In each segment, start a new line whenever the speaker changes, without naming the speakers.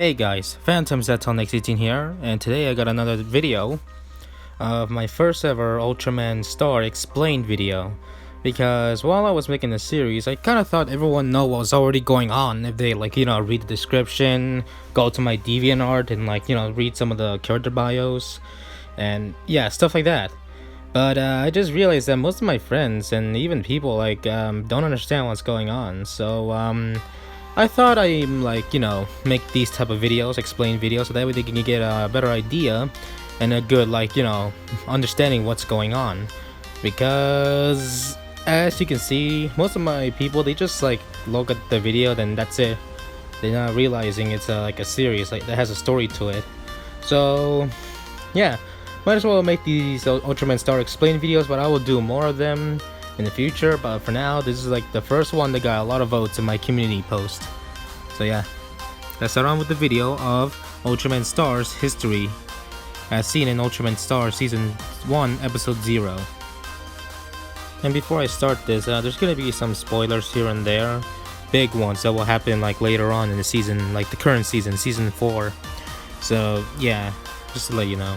Hey guys, Phantom Zeton18 here, and today I got another video of my first ever Ultraman Star explained video. Because while I was making the series, I kind of thought everyone know what was already going on if they read the description, go to my DeviantArt and read some of the character bios, and yeah, stuff like that. But I just realized that most of my friends and even people don't understand what's going on, so I thought make these type of videos, explain videos, so that way they can get a better idea and a good understanding what's going on. Because as you can see, most of my people, they just look at the video, then that's it. They're not realizing it's a series that has a story to it. So yeah, might as well make these Ultraman Star explain videos, but I will do more of them in the future. But for now, this is the first one that got a lot of votes in my community post. So yeah, let's start on with the video of Ultraman Star's history as seen in Ultraman Star Season 1 Episode 0. And before I start this, there's gonna be some spoilers here and there, big ones that will happen later on in the season, the current season, Season 4. So yeah, just to let you know.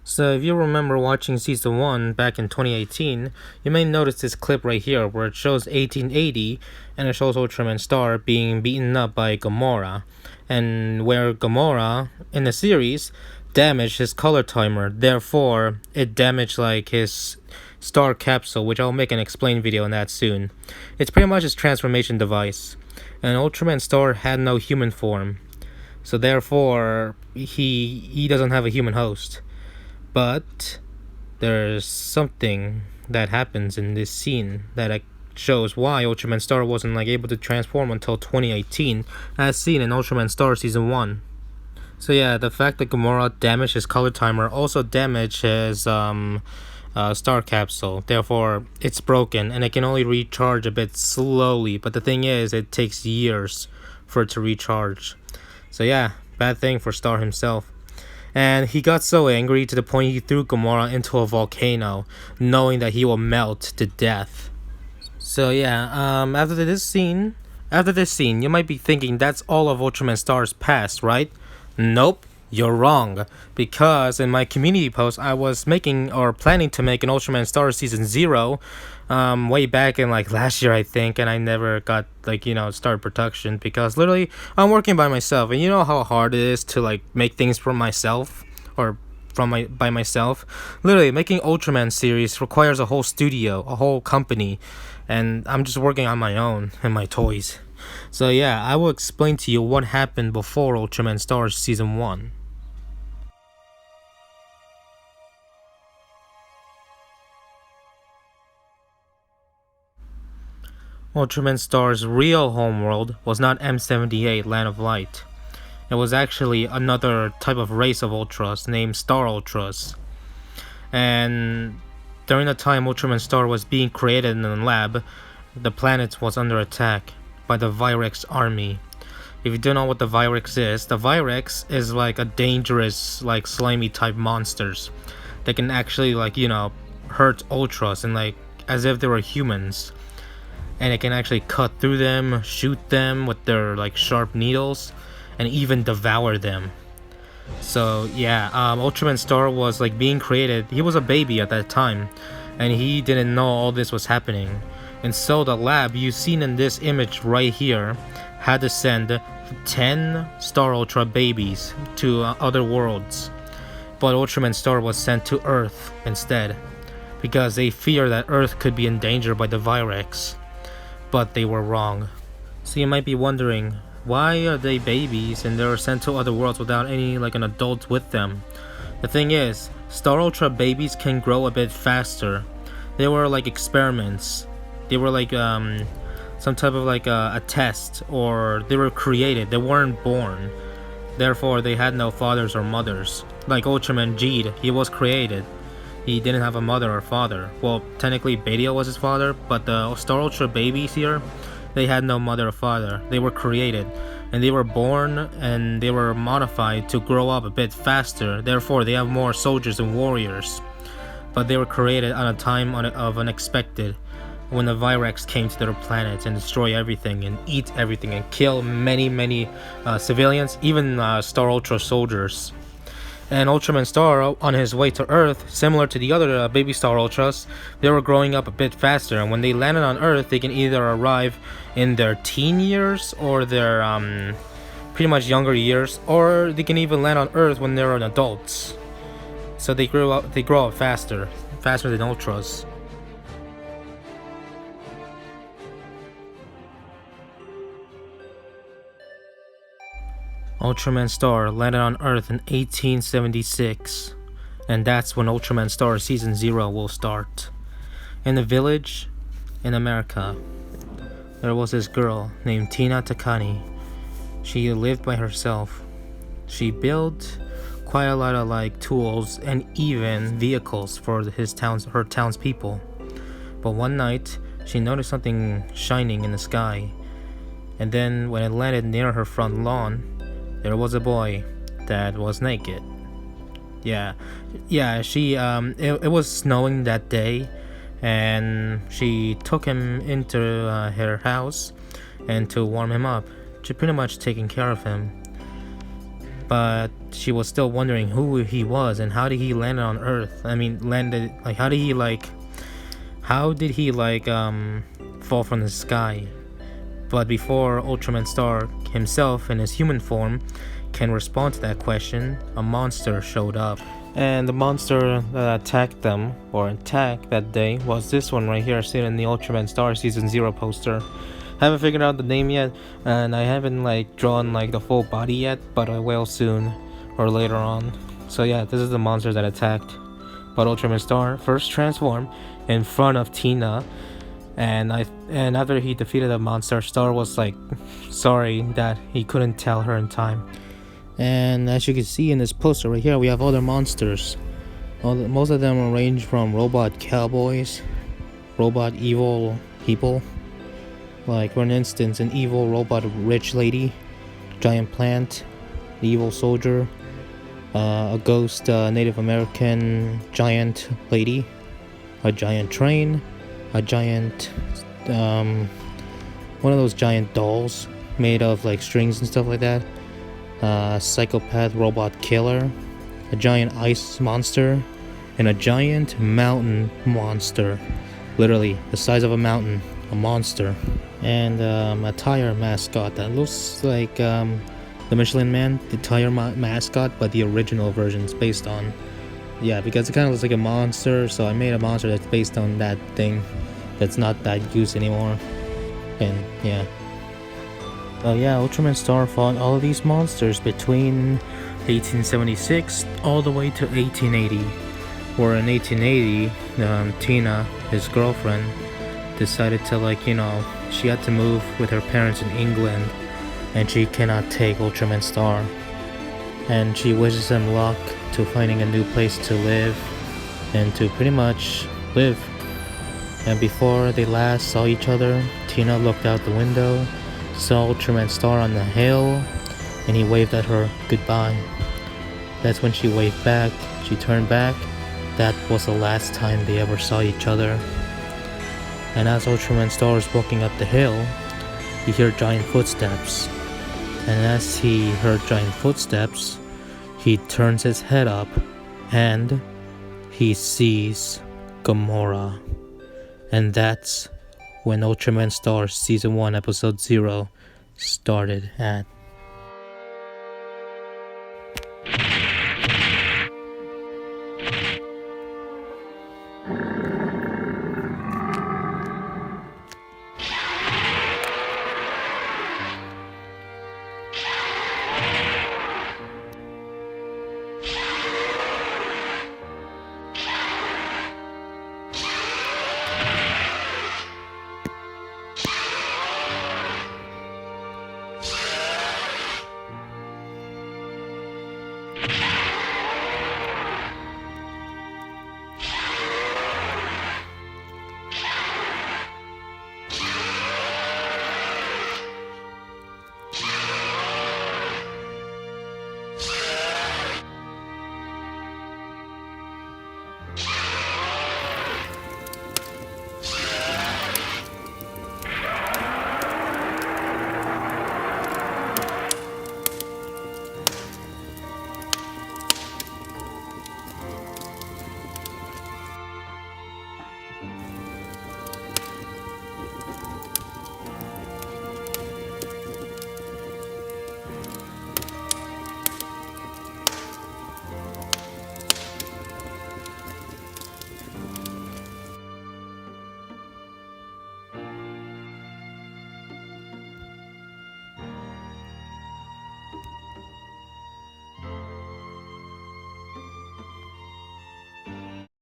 So if you remember watching Season 1 back in 2018, you may notice this clip right here where it shows 1880 and it shows Ultraman Star being beaten up by Gamora, and where Gamora in the series damaged his color timer, therefore it damaged his star capsule, which I'll make an explain video on that soon. It's pretty much his transformation device, and Ultraman Star had no human form, so therefore he doesn't have a human host. But there's something that happens in this scene that shows why Ultraman Star wasn't able to transform until 2018, as seen in Ultraman Star Season 1. So yeah, the fact that Gamora damaged his color timer also damaged his star capsule. Therefore, it's broken and it can only recharge a bit slowly. But the thing is, it takes years for it to recharge. So yeah, bad thing for Star himself. And he got so angry to the point he threw Gamora into a volcano, knowing that he will melt to death. So yeah, after this scene, you might be thinking that's all of Ultraman Star's past, right? Nope, you're wrong. Because in my community post, I was planning to make an Ultraman Star Season 0, way back in last year, I think, and I never got start production because literally I'm working by myself, and you know how hard it is to make things for myself or by myself. Literally making Ultraman series requires a whole studio, a whole company, and I'm just working on my own and my toys. So yeah, I will explain to you what happened before Ultraman Star Season 1. Ultraman Star's real homeworld was not M78 Land of Light. It was actually another type of race of Ultras named Star Ultras. And during the time Ultraman Star was being created in the lab, the planet was under attack by the Virex army. If you don't know what the Virex is is a dangerous, slimy type monsters that can actually hurt Ultras and as if they were humans. And it can actually cut through them, shoot them with their sharp needles, and even devour them. So yeah, Ultraman Star was being created. He was a baby at that time, and he didn't know all this was happening. And so the lab you've seen in this image right here had to send 10 Star Ultra babies to other worlds. But Ultraman Star was sent to Earth instead, because they fear that Earth could be in danger by the Virex. But they were wrong. So you might be wondering, why are they babies and they're sent to other worlds without any an adult with them? The thing is, Star Ultra babies can grow a bit faster. They were experiments. They were some type of a test, or they were created. They weren't born. Therefore, they had no fathers or mothers. Like Ultraman Jeed, he was created. He didn't have a mother or father. Well, technically Bedio was his father, but the Star Ultra babies here, they had no mother or father. They were created, and they were born and they were modified to grow up a bit faster. Therefore, they have more soldiers and warriors. But they were created on a time of unexpected. when the Virax came to their planet and destroy everything and eat everything and kill many civilians, even Star Ultra soldiers. And Ultraman Star, on his way to Earth, similar to the other baby Star Ultras, they were growing up a bit faster, and when they landed on Earth, they can either arrive in their teen years or their pretty much younger years, or they can even land on Earth when they're adults. So they grow up faster than Ultras. Ultraman Star landed on Earth in 1876, and that's when Ultraman Star Season 0 will start. In a village in America, there was this girl named Tina Takani. She lived by herself. She built quite a lot of tools and even vehicles for her townspeople. But one night, she noticed something shining in the sky, and then when it landed near her front lawn, there was a boy that was naked. It was snowing that day, and she took him into her house and to warm him up. She pretty much taking care of him. But she was still wondering who he was and how did he land on Earth. How did he fall from the sky? But before Ultraman Star himself in his human form can respond to that question, a monster showed up. And the monster that attacked them, or attacked that day, was this one right here, seen in the Ultraman Star Season 0 poster. Haven't figured out the name yet, and I haven't drawn the full body yet, but I will soon, or later on. So yeah, this is the monster that attacked. But Ultraman Star first transformed in front of Tina, and after he defeated the monster, Star was sorry that he couldn't tell her in time. And as you can see in this poster right here, we have other monsters. Most of them range from robot cowboys, robot evil people, for an instance, an evil robot rich lady, giant plant, the evil soldier, a ghost Native American giant lady, a giant train, a giant one of those giant dolls made of strings and stuff like that, psychopath robot killer, a giant ice monster, and a giant mountain monster, literally the size of a mountain, a monster. And a tire mascot that looks like the Michelin Man, the tire mascot, but the original version's based on. Yeah, because it kind of looks like a monster, so I made a monster that's based on that thing that's not that used anymore. And yeah. Ultraman Star fought all of these monsters between 1876 all the way to 1880. Where in 1880, Tina, his girlfriend, decided to she had to move with her parents in England, and she cannot take Ultraman Star. And she wishes him luck to finding a new place to live and to pretty much live. And before they last saw each other, Tina looked out the window, saw Ultraman Star on the hill, and he waved at her goodbye. That's when she waved back. She turned back. That was the last time they ever saw each other. And as Ultraman Star is walking up the hill, he heard giant footsteps. And as he heard giant footsteps, he turns his head up and he sees Gamora. And that's when Ultraman Star Season 1 Episode 0 started at.